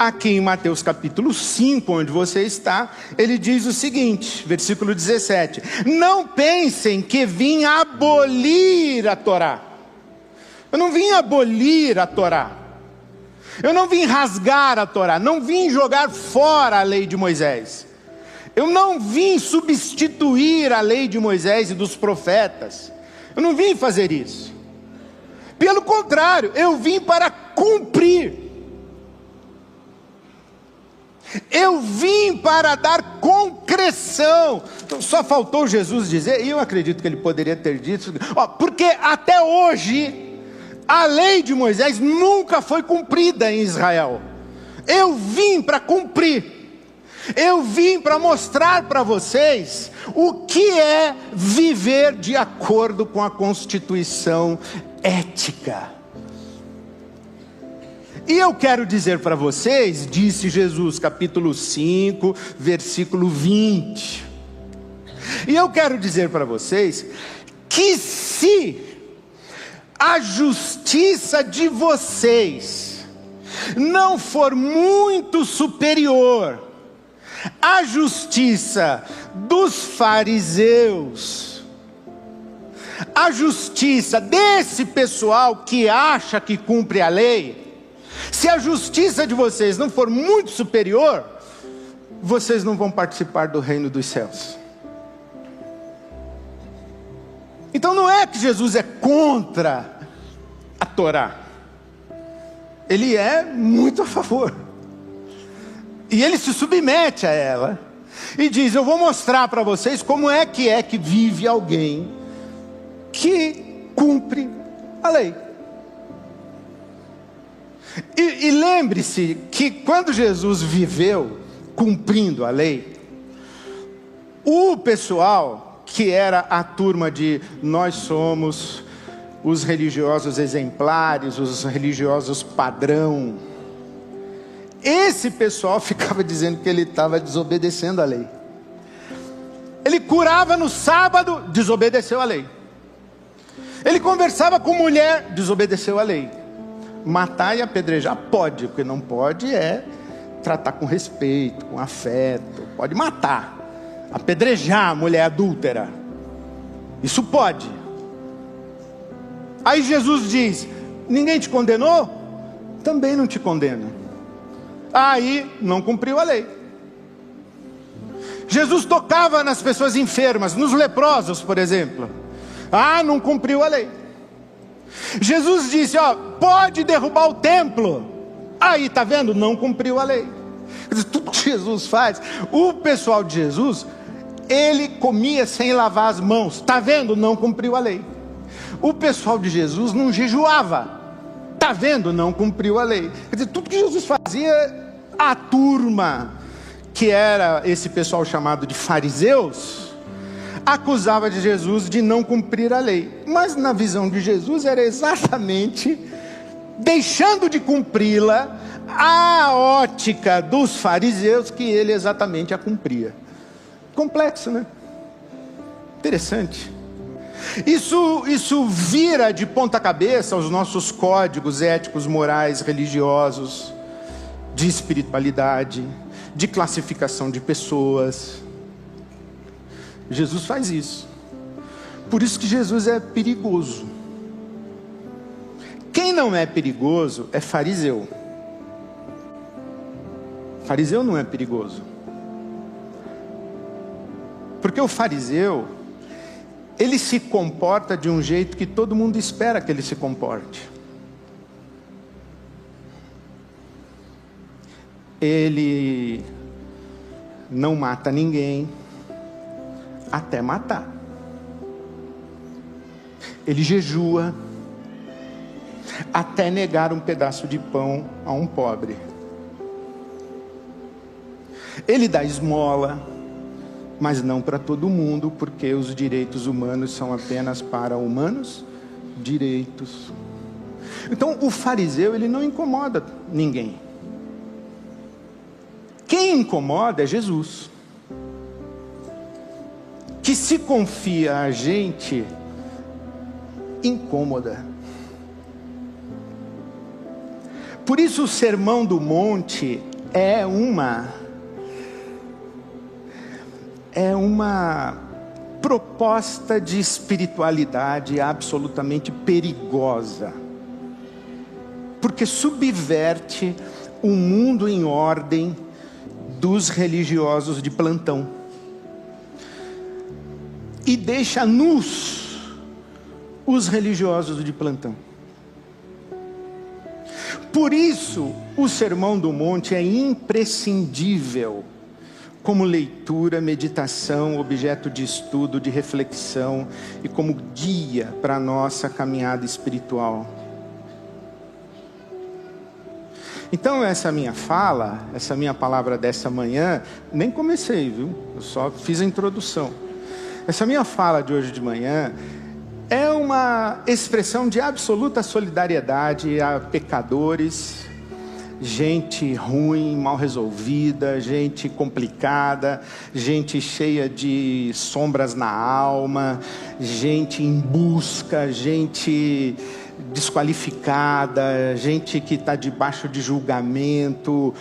aqui em Mateus capítulo 5, onde você está, ele diz o seguinte, versículo 17: não pensem que vim abolir a Torá. Eu não vim abolir a Torá. Eu não vim rasgar a Torá, não vim jogar fora a lei de Moisés. Eu não vim substituir a lei de Moisés e dos profetas. Eu não vim fazer isso. Pelo contrário, eu vim para cumprir. Eu vim para dar concreção. Só faltou Jesus dizer, e eu acredito que ele poderia ter dito, porque até hoje a lei de Moisés nunca foi cumprida em Israel. Eu vim para cumprir. Eu vim para mostrar para vocês o que é viver de acordo com a Constituição ética. E eu quero dizer para vocês, disse Jesus, capítulo 5, versículo 20. E eu quero dizer para vocês que se a justiça de vocês não for muito superior à justiça dos fariseus, a justiça desse pessoal que acha que cumpre a lei, se a justiça de vocês não for muito superior, vocês não vão participar do reino dos céus. Então não é que Jesus é contra a Torá. Ele é muito a favor. E ele se submete a ela. E diz, eu vou mostrar para vocês como é que vive alguém que cumpre a lei. E lembre-se que quando Jesus viveu cumprindo a lei, o pessoal que era a turma de nós somos os religiosos exemplares, os religiosos padrão, esse pessoal ficava dizendo que ele estava desobedecendo a lei. Ele curava no sábado, desobedeceu a lei. Ele conversava com mulher, desobedeceu a lei. Matar e apedrejar pode, o que não pode é tratar com respeito, com afeto. Pode matar, apedrejar a mulher adúltera, isso pode. Aí Jesus diz, ninguém te condenou? Também não te condeno. Aí não cumpriu a lei. Jesus tocava nas pessoas enfermas, nos leprosos, por exemplo. Não cumpriu a lei. Jesus disse, pode derrubar o templo. Aí, tá vendo? Não cumpriu a lei. Tudo que Jesus faz, o pessoal de Jesus, ele comia sem lavar as mãos. Tá vendo? Não cumpriu a lei. O pessoal de Jesus não jejuava. Tá vendo? Não cumpriu a lei. Quer dizer, tudo que Jesus fazia, a turma, que era esse pessoal chamado de fariseus, acusava de Jesus de não cumprir a lei. Mas na visão de Jesus era exatamente deixando de cumpri-la a ótica dos fariseus que ele exatamente a cumpria. Complexo, né? Interessante. Isso vira de ponta cabeça os nossos códigos éticos, morais, religiosos, de espiritualidade, de classificação de pessoas. Jesus faz isso. Por isso que Jesus é perigoso. Quem não é perigoso é fariseu. Fariseu não é perigoso. Porque o fariseu, ele se comporta de um jeito que todo mundo espera que ele se comporte. Ele não mata ninguém até matar. Ele jejua até negar um pedaço de pão a um pobre. Ele dá esmola, mas não para todo mundo, porque os direitos humanos são apenas para humanos direitos. Então o fariseu, ele não incomoda ninguém. Quem incomoda é Jesus, que se confia a gente incômoda. Por isso o Sermão do Monte é uma proposta de espiritualidade absolutamente perigosa, porque subverte o mundo em ordem dos religiosos de plantão e deixa nus os religiosos de plantão. Por isso, o Sermão do Monte é imprescindível como leitura, meditação, objeto de estudo, de reflexão e como guia para a nossa caminhada espiritual. Então essa minha fala, essa minha palavra dessa manhã, nem comecei, viu? Eu só fiz a introdução. Essa minha fala de hoje de manhã é uma expressão de absoluta solidariedade a pecadores, gente ruim, mal resolvida, gente complicada, gente cheia de sombras na alma, gente em busca, gente desqualificada, gente que está debaixo de julgamento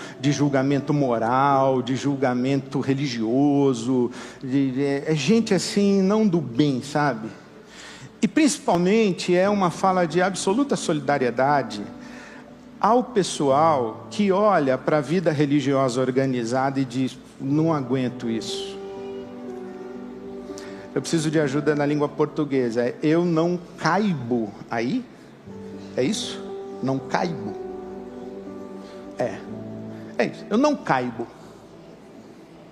moral, de julgamento religioso, é gente assim, não do bem, sabe? E principalmente é uma fala de absoluta solidariedade ao pessoal que olha para a vida religiosa organizada e diz: não aguento isso. Eu preciso de ajuda na língua portuguesa. Eu não caibo aí? É isso? Não caibo. É isso. Eu não caibo.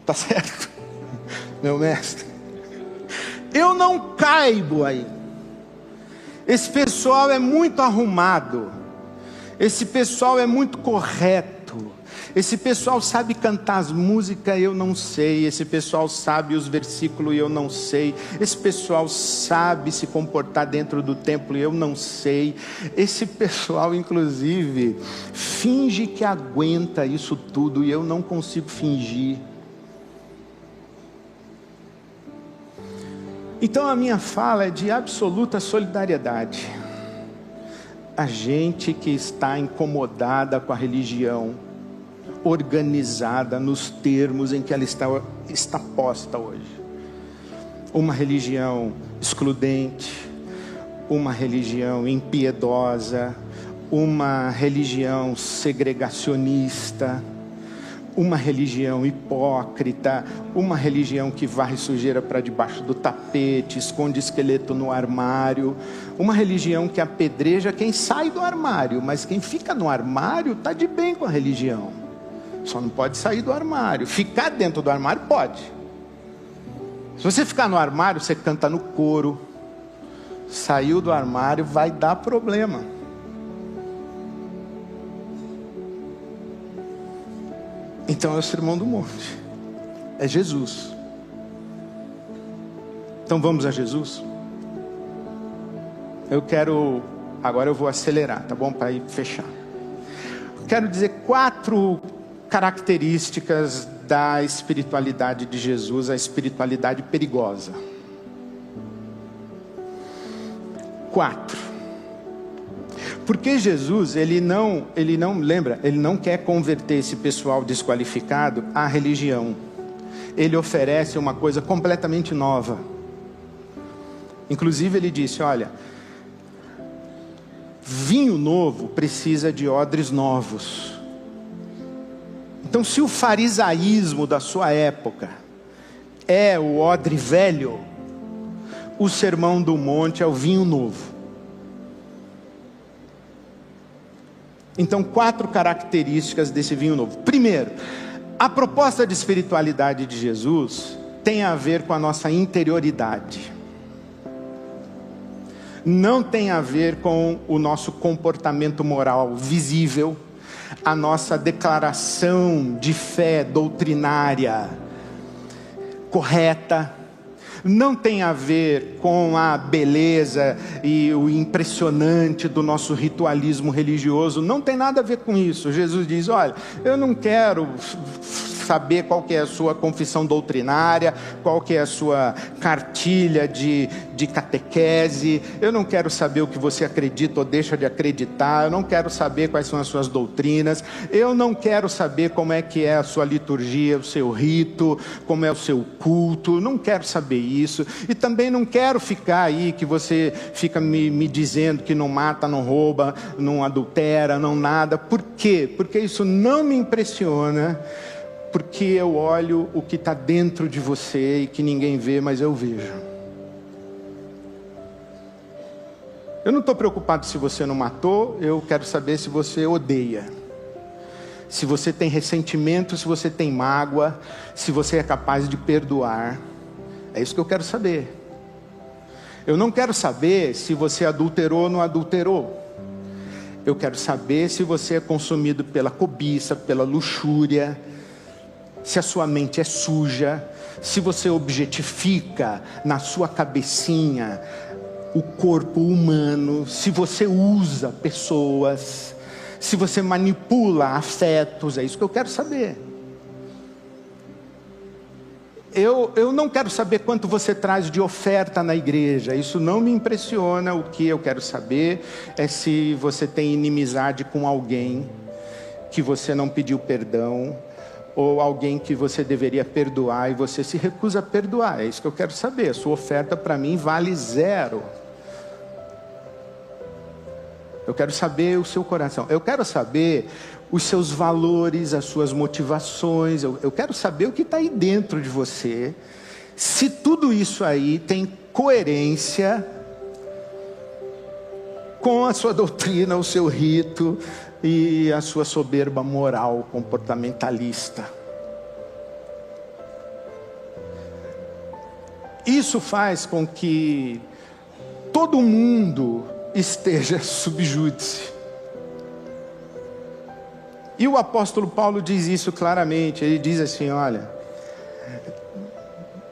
Tá certo? Meu mestre. Eu não caibo aí. Esse pessoal é muito arrumado. Esse pessoal é muito correto. Esse pessoal sabe cantar as músicas e eu não sei. Esse pessoal sabe os versículos e eu não sei. Esse pessoal sabe se comportar dentro do templo e eu não sei. Esse pessoal, inclusive, finge que aguenta isso tudo e eu não consigo fingir. Então a minha fala é de absoluta solidariedade. A gente que está incomodada com a religião organizada nos termos em que ela está posta hoje. Uma religião excludente, uma religião impiedosa, uma religião segregacionista, uma religião hipócrita, uma religião que varre sujeira para debaixo do tapete, esconde esqueleto no armário, uma religião que apedreja quem sai do armário, mas quem fica no armário está de bem com a religião, só não pode sair do armário. Ficar dentro do armário pode. Se você ficar no armário, você canta no coro, saiu do armário, vai dar problema. Então é o Sermão do Monte, é Jesus. Então vamos a Jesus? Agora eu vou acelerar, tá bom? Para ir fechar. Quero dizer 4 características da espiritualidade de Jesus, a espiritualidade perigosa. 4. Porque Jesus, ele não quer converter esse pessoal desqualificado à religião. Ele oferece uma coisa completamente nova. Inclusive ele disse: olha, vinho novo precisa de odres novos. Então, se o farisaísmo da sua época é o odre velho, o Sermão do Monte é o vinho novo. Então, 4 características desse vinho novo. Primeiro, a proposta de espiritualidade de Jesus tem a ver com a nossa interioridade. Não tem a ver com o nosso comportamento moral visível, a nossa declaração de fé doutrinária correta. Não tem a ver com a beleza e o impressionante do nosso ritualismo religioso. Não tem nada a ver com isso. Jesus diz: olha, eu não quero saber qual que é a sua confissão doutrinária, qual que é a sua cartilha de catequese. Eu não quero saber o que você acredita ou deixa de acreditar. Eu não quero saber quais são as suas doutrinas. Eu não quero saber como é que é a sua liturgia, o seu rito, como é o seu culto. Não quero saber isso. E também não quero ficar aí que você fica me dizendo que não mata, não rouba, não adultera, não nada. Por quê? Porque isso não me impressiona, porque eu olho o que está dentro de você e que ninguém vê, mas eu vejo. Eu não estou preocupado se você não matou, eu quero saber se você odeia, se você tem ressentimento, se você tem mágoa, se você é capaz de perdoar. É isso que eu quero saber. Eu não quero saber se você adulterou ou não adulterou. Eu quero saber se você é consumido pela cobiça, pela luxúria, se a sua mente é suja, se você objetifica na sua cabecinha o corpo humano, se você usa pessoas, se você manipula afetos. É isso que eu quero saber. Eu não quero saber quanto você traz de oferta na igreja, isso não me impressiona. O que eu quero saber é se você tem inimizade com alguém que você não pediu perdão, ou alguém que você deveria perdoar e você se recusa a perdoar. É isso que eu quero saber. A sua oferta para mim vale 0. Eu quero saber o seu coração, eu quero saber os seus valores, as suas motivações, eu quero saber o que está aí dentro de você, se tudo isso aí tem coerência com a sua doutrina, o seu rito e a sua soberba moral comportamentalista. Isso faz com que todo mundo esteja sob júdice. E o apóstolo Paulo diz isso claramente. Ele diz assim: olha,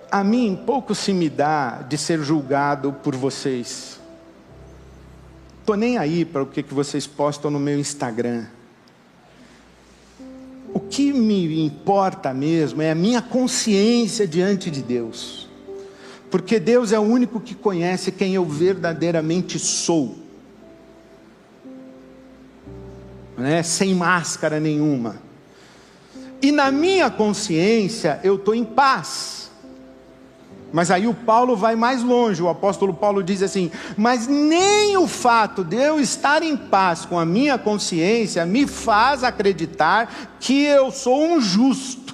a mim pouco se me dá de ser julgado por vocês. Estou nem aí para o que vocês postam no meu Instagram. O que me importa mesmo é a minha consciência diante de Deus. Porque Deus é o único que conhece quem eu verdadeiramente sou. Né? Sem máscara nenhuma. E na minha consciência eu estou em paz. Mas aí o Paulo vai mais longe. O apóstolo Paulo diz assim: mas nem o fato de eu estar em paz com a minha consciência me faz acreditar que eu sou um justo.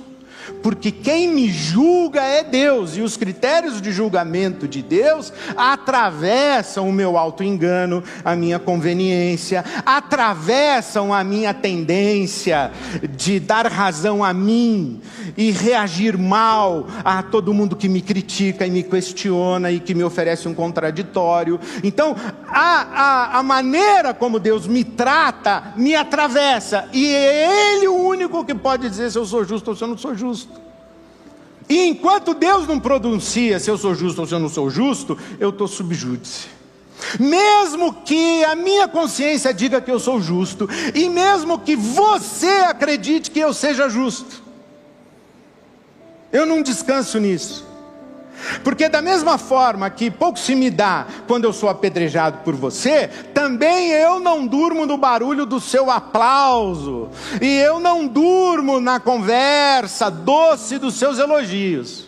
Porque quem me julga é Deus, e os critérios de julgamento de Deus atravessam o meu auto-engano, a minha conveniência, atravessam a minha tendência de dar razão a mim e reagir mal a todo mundo que me critica e me questiona e que me oferece um contraditório. Então, a maneira como Deus me trata me atravessa, e é Ele o único que pode dizer se eu sou justo ou se eu não sou justo. E enquanto Deus não pronuncia se eu sou justo ou se eu não sou justo, eu estou sob júdice. Mesmo que a minha consciência diga que eu sou justo, e mesmo que você acredite que eu seja justo, eu não descanso nisso. Porque da mesma forma que pouco se me dá quando eu sou apedrejado por você, também eu não durmo no barulho do seu aplauso, e eu não durmo na conversa doce dos seus elogios.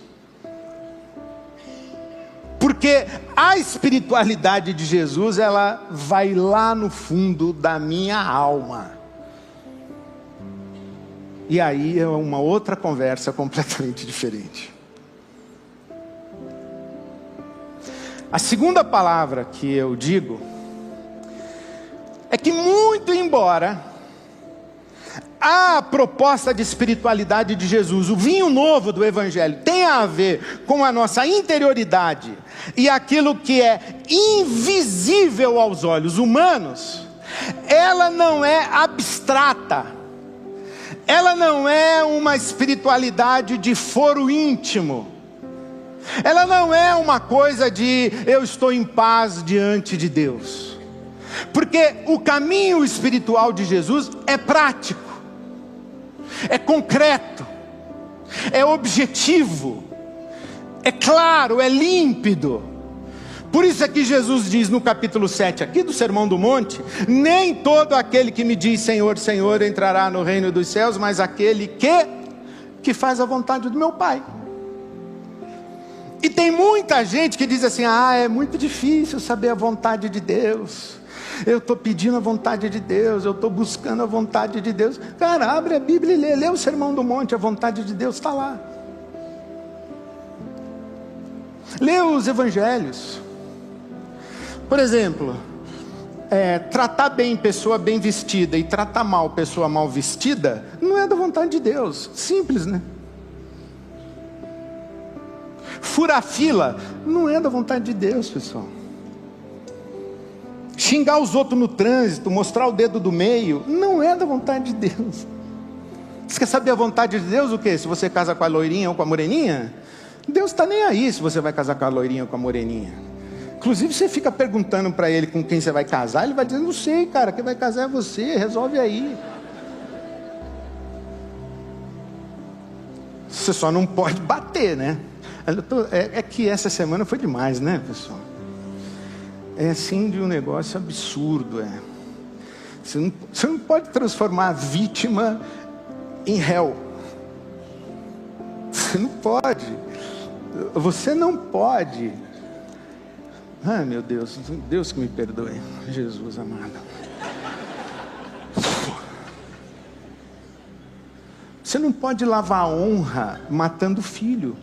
Porque a espiritualidade de Jesus, ela vai lá no fundo da minha alma. E aí é uma outra conversa completamente diferente. A segunda palavra que eu digo é que, muito embora a proposta de espiritualidade de Jesus, o vinho novo do Evangelho, tenha a ver com a nossa interioridade e aquilo que é invisível aos olhos humanos, ela não é abstrata, ela não é uma espiritualidade de foro íntimo. Ela não é uma coisa de eu estou em paz diante de Deus. Porque o caminho espiritual de Jesus é prático, é concreto, é objetivo, é claro, é límpido. Por isso é que Jesus diz no capítulo 7 aqui do Sermão do Monte: nem todo aquele que me diz Senhor, Senhor entrará no reino dos céus, mas aquele que faz a vontade do meu Pai. E tem muita gente que diz assim: é muito difícil saber a vontade de Deus, eu estou pedindo a vontade de Deus, eu estou buscando a vontade de Deus. Cara, abre a Bíblia e lê o Sermão do Monte, a vontade de Deus está lá. Lê os Evangelhos. Por exemplo, tratar bem pessoa bem vestida e tratar mal pessoa mal vestida não é da vontade de Deus. Simples, né? Furar fila não é da vontade de Deus, pessoal. Xingar os outros no trânsito, mostrar o dedo do meio, não é da vontade de Deus. Você quer saber a vontade de Deus o quê? Se você casa com a loirinha ou com a moreninha? Deus está nem aí se você vai casar com a loirinha ou com a moreninha. Inclusive você fica perguntando para ele com quem você vai casar, ele vai dizer: não sei, cara, quem vai casar é você, resolve aí. Você só não pode bater, né? É que essa semana foi demais, né, pessoal? É assim de um negócio absurdo, Você não pode transformar a vítima em réu. Você não pode. Você não pode. Ai, meu Deus, Deus que me perdoe, Jesus amado. Você não pode lavar a honra matando o filho.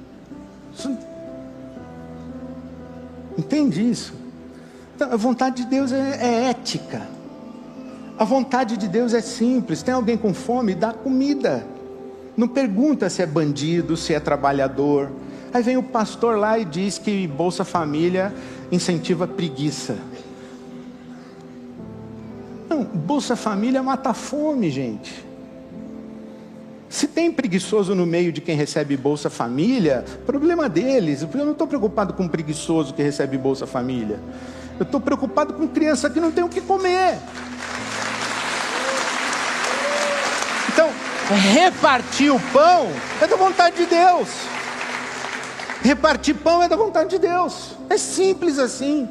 Entende isso? Então, a vontade de Deus é ética. A vontade de Deus é simples. Tem alguém com fome? Dá comida. Não pergunta se é bandido, se é trabalhador. Aí vem o pastor lá e diz que Bolsa Família incentiva preguiça. Não, Bolsa Família mata a fome, gente. Se tem preguiçoso no meio de quem recebe Bolsa Família, problema deles. Eu não estou preocupado com preguiçoso que recebe Bolsa Família. Eu estou preocupado com criança que não tem o que comer. Então, repartir o pão é da vontade de Deus. Repartir pão é da vontade de Deus. É simples assim.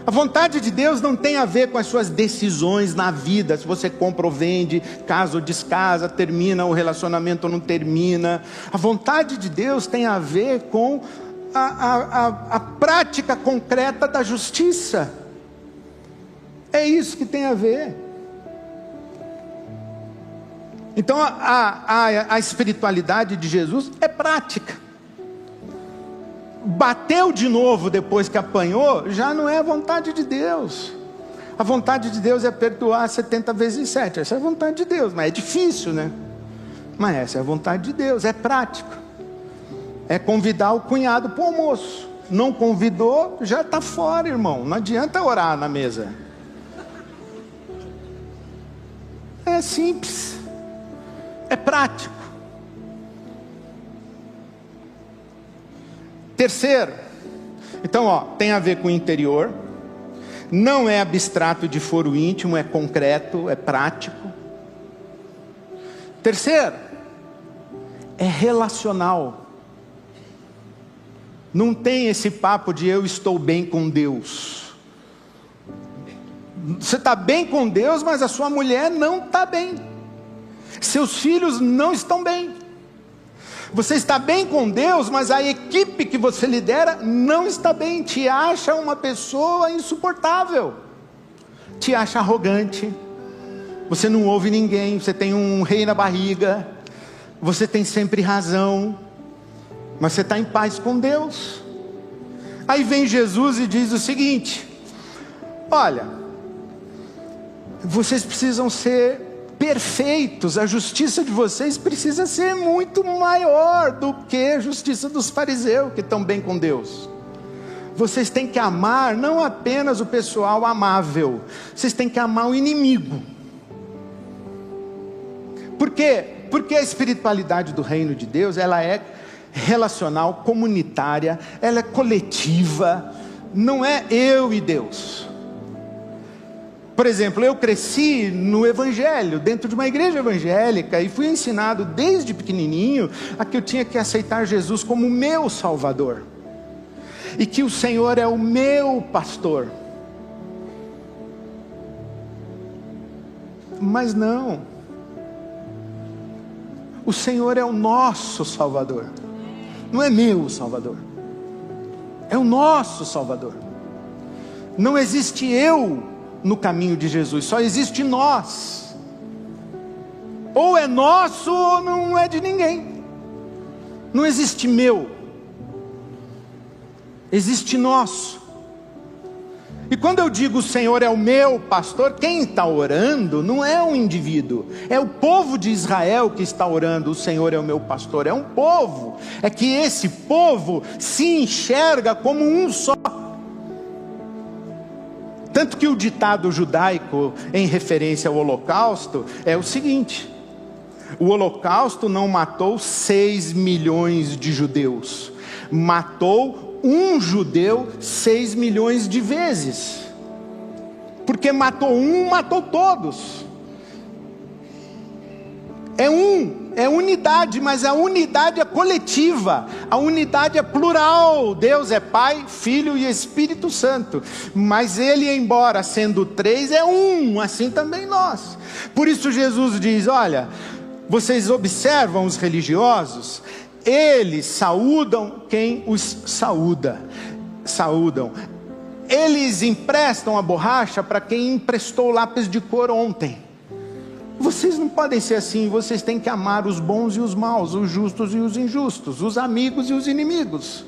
A vontade de Deus não tem a ver com as suas decisões na vida. Se você compra ou vende, casa ou descasa, termina o relacionamento ou não termina. A vontade de Deus tem a ver com a prática concreta da justiça. É isso que tem a ver. Então a espiritualidade de Jesus é prática. Bateu de novo depois que apanhou, já não é a vontade de Deus. A vontade de Deus é perdoar 70 vezes 7. Essa é a vontade de Deus, mas é difícil, né? Mas essa é a vontade de Deus, é prático. É convidar o cunhado para o almoço. Não convidou, já está fora, irmão. Não adianta orar na mesa. É simples. É prático. Terceiro, então tem a ver com o interior, não é abstrato de foro íntimo, é concreto, é prático. Terceiro, é relacional. Não tem esse papo de eu estou bem com Deus. Você está bem com Deus, mas a sua mulher não está bem. Seus filhos não estão bem. Você está bem com Deus, mas a equipe que você lidera não está bem. Te acha uma pessoa insuportável. Te acha arrogante. Você não ouve ninguém. Você tem um rei na barriga. Você tem sempre razão. Mas você está em paz com Deus. Aí vem Jesus e diz o seguinte: olha, vocês precisam ser perfeitos, a justiça de vocês precisa ser muito maior do que a justiça dos fariseus que estão bem com Deus. Vocês têm que amar não apenas o pessoal amável, vocês têm que amar o inimigo. Por quê? Porque a espiritualidade do reino de Deus, ela é relacional, comunitária, ela é coletiva, não é eu e Deus. Por exemplo, eu cresci no Evangelho, dentro de uma igreja evangélica, e fui ensinado desde pequenininho a que eu tinha que aceitar Jesus como meu Salvador, e que o Senhor é o meu pastor. Mas não, o Senhor é o nosso Salvador, não é meu Salvador, é o nosso Salvador. Não existe eu no caminho de Jesus, só existe nós. Ou é nosso ou não é de ninguém. Não existe meu, existe nosso. E quando eu digo o Senhor é o meu pastor, quem está orando não é um indivíduo, é o povo de Israel que está orando, o Senhor é o meu pastor, é um povo. É que esse povo se enxerga como um só. Tanto que o ditado judaico em referência ao holocausto é o seguinte: o holocausto não matou 6 milhões de judeus, matou um judeu 6 milhões de vezes, porque matou um, matou todos. É unidade, mas a unidade é coletiva, a unidade é plural. Deus é Pai, Filho e Espírito Santo, mas Ele, embora sendo 3, é um, assim também nós. Por isso Jesus diz: olha, vocês observam os religiosos, eles saúdam quem os saúdam. Eles emprestam a borracha para quem emprestou o lápis de cor ontem. Vocês não podem ser assim, vocês têm que amar os bons e os maus, os justos e os injustos, os amigos e os inimigos,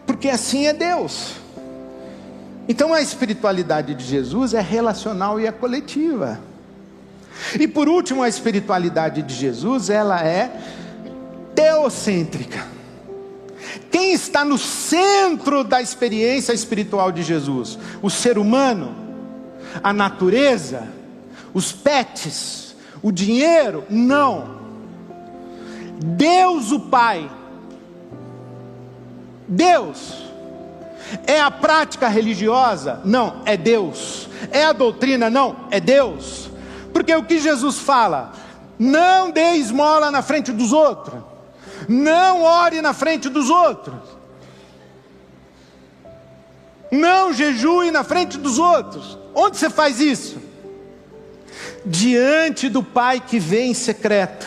porque assim é Deus. Então a espiritualidade de Jesus é relacional e é coletiva. E por último, a espiritualidade de Jesus, ela é teocêntrica. Quem está no centro da experiência espiritual de Jesus? O ser humano, a natureza, os pets, o dinheiro? Não. Deus o Pai. Deus. É a prática religiosa? Não, é Deus. É a doutrina? Não, é Deus. Porque o que Jesus fala? Não dê esmola na frente dos outros, não ore na frente dos outros, não jejue na frente dos outros. Onde você faz isso? Diante do Pai que vê em secreto,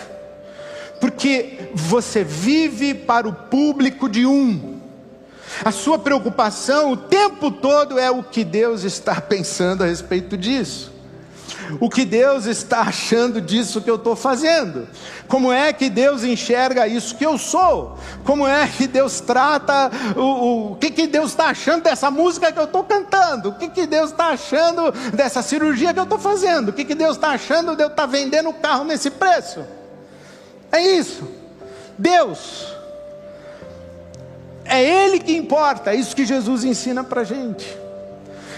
porque você vive para o público de um. A sua preocupação o tempo todo é o que Deus está pensando a respeito disso, o que Deus está achando disso que eu estou fazendo, como é que Deus enxerga isso que eu sou, como é que Deus trata, o que Deus está achando dessa música que eu estou cantando, o que Deus está achando dessa cirurgia que eu estou fazendo, o que Deus está achando de eu estar vendendo o carro nesse preço. É isso, Deus, é Ele que importa, é isso que Jesus ensina para a gente.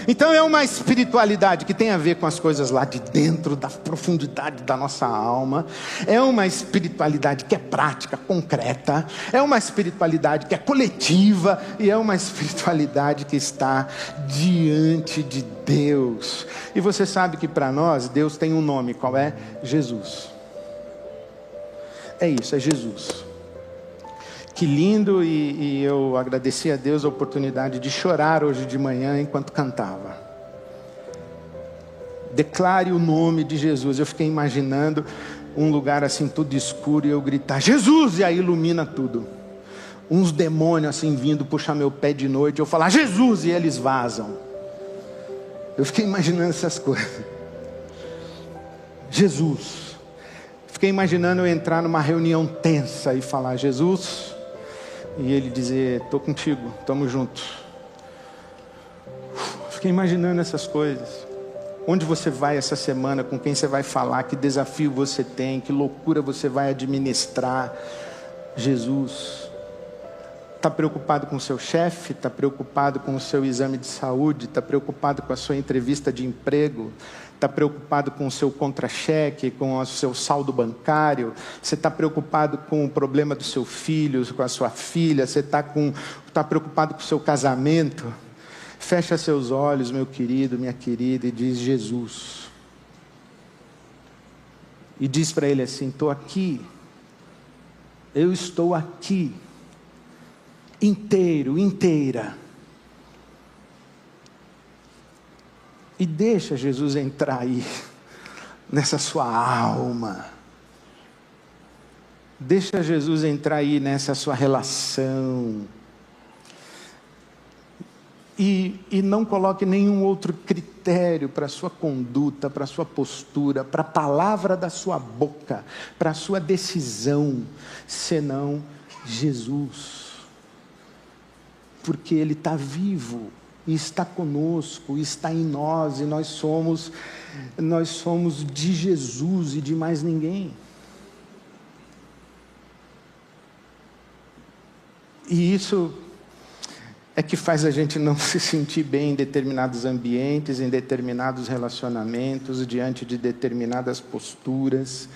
Então é uma espiritualidade que tem a ver com as coisas lá de dentro, da profundidade da nossa alma. É uma espiritualidade que é prática, concreta. É uma espiritualidade que é coletiva. E é uma espiritualidade que está diante de Deus. E você sabe que para nós, Deus tem um nome, qual é? Jesus. É isso, é Jesus. Que lindo, e eu agradeci a Deus a oportunidade de chorar hoje de manhã enquanto cantava. Declare o nome de Jesus. Eu fiquei imaginando um lugar assim tudo escuro e eu gritar Jesus, e aí ilumina tudo. Uns demônios assim vindo puxar meu pé de noite, eu falar Jesus, e eles vazam. Eu fiquei imaginando essas coisas. Jesus. Fiquei imaginando eu entrar numa reunião tensa e falar Jesus, e ele dizer, estou contigo, estamos juntos. Fiquei imaginando essas coisas. Onde você vai essa semana, com quem você vai falar, que desafio você tem, que loucura você vai administrar. Jesus. Está preocupado com o seu chefe? Está preocupado com o seu exame de saúde? Está preocupado com a sua entrevista de emprego? Está preocupado com o seu contra-cheque, com o seu saldo bancário? Você está preocupado com o problema do seu filho, com a sua filha? Você está preocupado com o seu casamento? Fecha seus olhos, meu querido, minha querida, e diz: Jesus. E diz para Ele assim: estou aqui, eu estou aqui, inteiro, inteira. E deixa Jesus entrar aí, nessa sua alma. Deixa Jesus entrar aí nessa sua relação. E não coloque nenhum outro critério para a sua conduta, para a sua postura, para a palavra da sua boca, para a sua decisão, senão Jesus. Porque Ele está vivo, e está conosco, e está em nós, e nós somos de Jesus e de mais ninguém. E isso é que faz a gente não se sentir bem em determinados ambientes, em determinados relacionamentos, diante de determinadas posturas.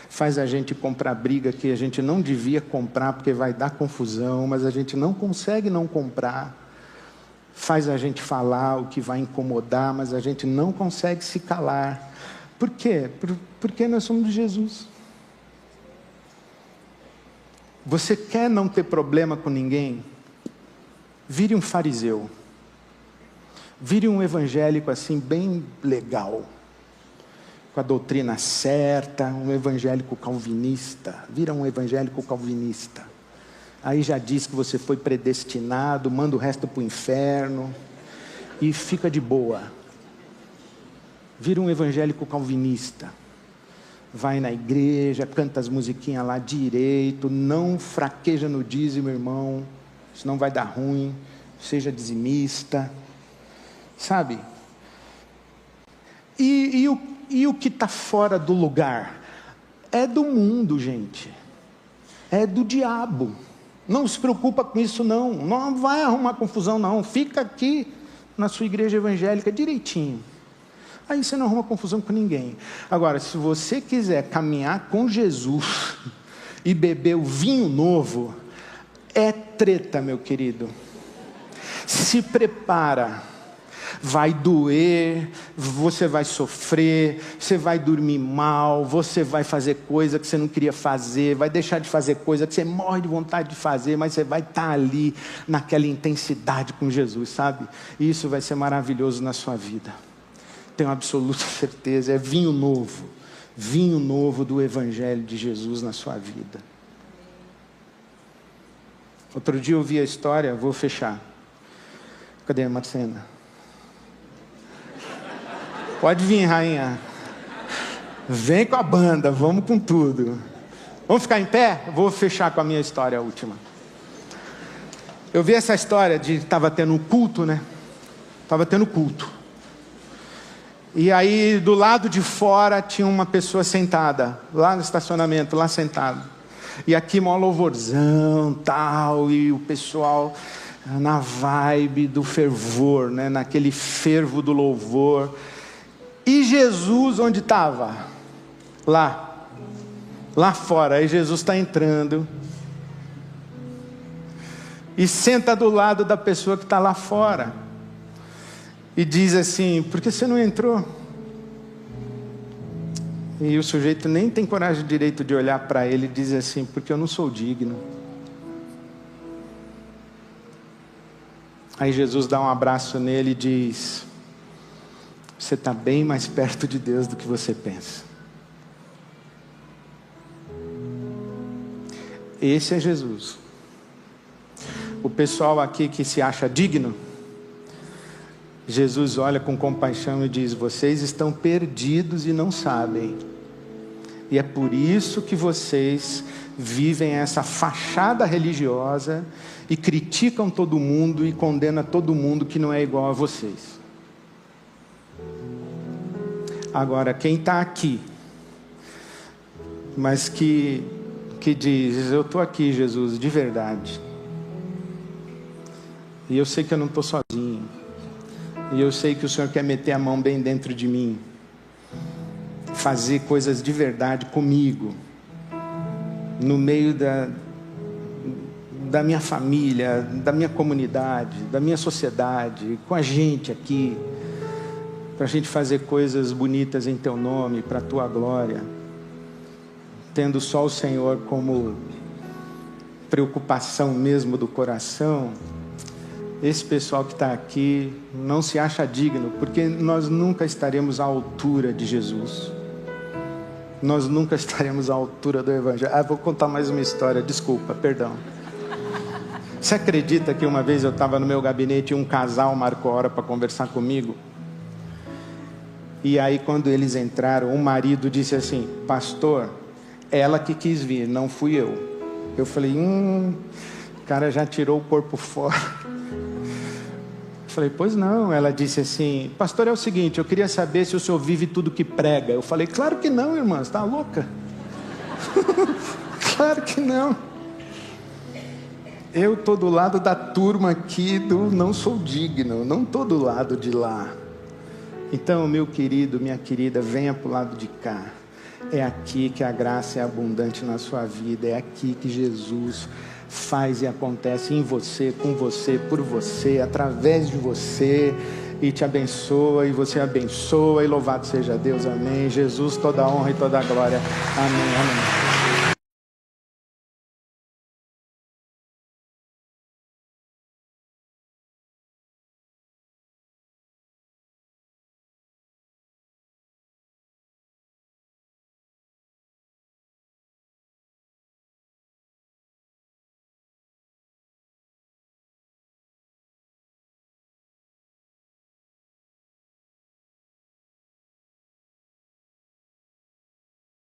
Faz a gente comprar briga que a gente não devia comprar porque vai dar confusão, mas a gente não consegue não comprar. Faz a gente falar o que vai incomodar, mas a gente não consegue se calar. Por quê? Porque nós somos de Jesus. Você quer não ter problema com ninguém? Vire um fariseu. Vire um evangélico assim, bem legal. Com a doutrina certa, um evangélico calvinista. Vira um evangélico calvinista. Aí já diz que você foi predestinado, manda o resto para o inferno. E fica de boa. Vira um evangélico calvinista. Vai na igreja, canta as musiquinhas lá direito, não fraqueja no dízimo, irmão, senão vai dar ruim, seja dizimista, sabe? E o que está fora do lugar? É do mundo, gente, é do diabo. Não se preocupa com isso não, não vai arrumar confusão não, fica aqui na sua igreja evangélica direitinho. Aí você não arruma confusão com ninguém. Agora, se você quiser caminhar com Jesus e beber o vinho novo, é treta, meu querido. Se prepara. Vai doer, você vai sofrer, você vai dormir mal, você vai fazer coisa que você não queria fazer, vai deixar de fazer coisa que você morre de vontade de fazer, mas você vai estar ali naquela intensidade com Jesus, sabe? E isso vai ser maravilhoso na sua vida. Tenho absoluta certeza, é vinho novo do Evangelho de Jesus na sua vida. Outro dia eu vi a história, vou fechar. Cadê a Marcena? Pode vir, rainha. Vem com a banda, vamos com tudo. Vamos ficar em pé? Vou fechar com a minha história, a última. Eu vi essa história de que estava tendo um culto, né? Estava tendo culto. E aí, do lado de fora, tinha uma pessoa sentada, lá no estacionamento, lá sentado. E aqui, mó louvorzão, tal, e o pessoal na vibe do fervor, né? Naquele fervo do louvor. E Jesus, onde estava? Lá fora. Aí Jesus está entrando. E senta do lado da pessoa que está lá fora. E diz assim: por que você não entrou? E o sujeito nem tem coragem direito de olhar para ele e diz assim: porque eu não sou digno. Aí Jesus dá um abraço nele e diz: você está bem mais perto de Deus do que você pensa. Esse é Jesus. O pessoal aqui que se acha digno, Jesus olha com compaixão e diz: vocês estão perdidos e não sabem. E é por isso que vocês vivem essa fachada religiosa e criticam todo mundo e condenam todo mundo que não é igual a vocês. Agora, quem está aqui, mas que diz: eu estou aqui, Jesus, de verdade. E eu sei que eu não estou sozinho. E eu sei que o Senhor quer meter a mão bem dentro de mim. Fazer coisas de verdade comigo. No meio da minha família, da minha comunidade, da minha sociedade, com a gente aqui, para a gente fazer coisas bonitas em Teu nome, para a Tua glória, tendo só o Senhor como preocupação mesmo do coração. Esse pessoal que está aqui não se acha digno, porque nós nunca estaremos à altura de Jesus. Nós nunca estaremos à altura do Evangelho. Vou contar mais uma história, desculpa, perdão. Você acredita que uma vez eu estava no meu gabinete e um casal marcou hora para conversar comigo? E aí quando eles entraram, o marido disse assim: pastor, ela que quis vir, não fui eu. Eu falei, o cara já tirou o corpo fora. Eu falei, pois não. Ela disse assim: pastor, é o seguinte, eu queria saber se o senhor vive tudo que prega. Eu falei, claro que não, irmã, você está louca? Claro que não. Eu estou do lado da turma aqui do não sou digno, não estou do lado de lá. Então, meu querido, minha querida, venha para o lado de cá. É aqui que a graça é abundante na sua vida. É aqui que Jesus faz e acontece em você, com você, por você, através de você, e te abençoa, e você abençoa, e louvado seja Deus, amém. Jesus, toda a honra e toda a glória, amém, amém.